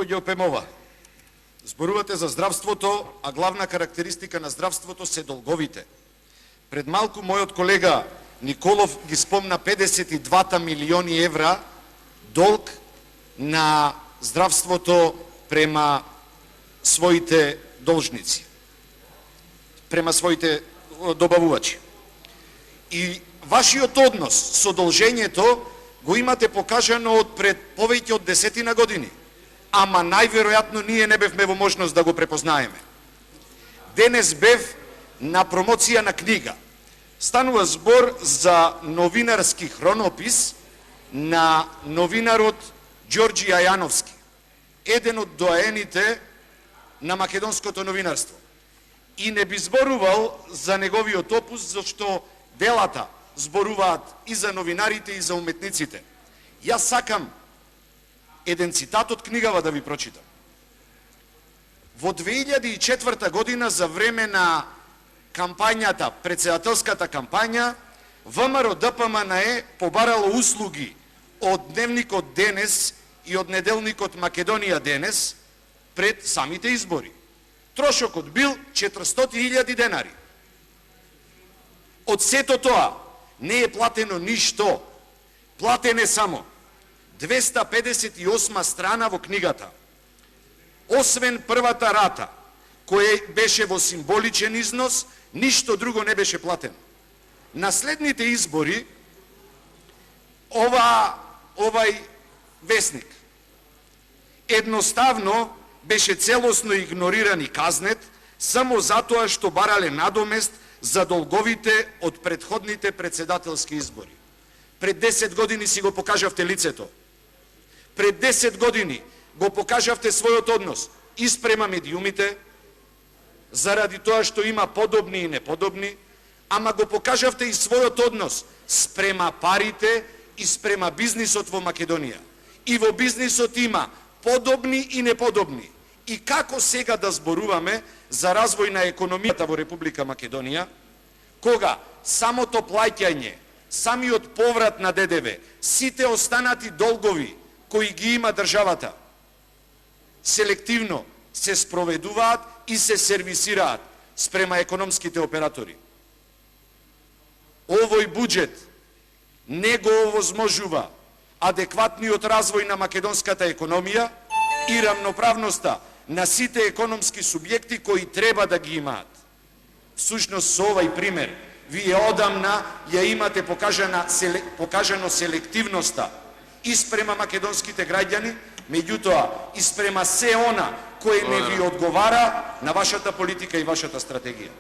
Господје Опемова, зборувате за здравството, а главна карактеристика на здравството се долговите. Пред малку мојот колега Николов ги спомна 52 милиони евра долг на здравството према своите должници, према своите добавувачи. И вашиот однос со должењето го имате покажано од пред повеќе од 10 години, ама најверојатно ние не бевме во можност да го препознаеме. Денес бев на промоција на книга. Станува збор за новинарски хронопис на новинарот Ѓорѓи Ајановски, еден од доаените на македонското новинарство. И не би зборувал за неговиот опус, зашто делата зборуваат и за новинарите и за уметниците. Јас сакам еден цитат од книгава да ви прочитам. Во 2004 година, за време на кампањата, председателската кампања, ВМРО ДПМНЕ побарало услуги од дневникот Денес и од неделникот Македонија Денес пред самите избори. Трошокот бил 400.000 денари. Од сето тоа не е платено ништо. Платен е само 258 страна во книгата. Освен првата рата, која беше во символичен износ, ништо друго не беше платено. На следните избори, овај весник едноставно беше целосно игнориран и казнет само затоа што барале надомест за долговите од предходните председателски избори. Пред 10 години си го покажавте лицето. Пред 10 години го покажавте својот однос и спрема медиумите, заради тоа што има подобни и неподобни, ама го покажавте и својот однос спрема парите и спрема бизнисот во Македонија. И во бизнисот има подобни и неподобни. И како сега да зборуваме за развој на економијата во Република Македонија, кога самото плаќање, самиот поврат на ДДВ, сите останати долгови кои ги има државата, селективно се спроведуваат и се сервисираат спрема економските оператори. Овој буџет не го овозможува адекватниот развој на македонската економија и рамноправноста на сите економски субјекти кои треба да ги имаат. Всушност со овај пример, вие одамна ја имате покажано селективноста и спрема македонските граѓани, меѓутоа и спрема се она кое не ви одговара на вашата политика и вашата стратегија.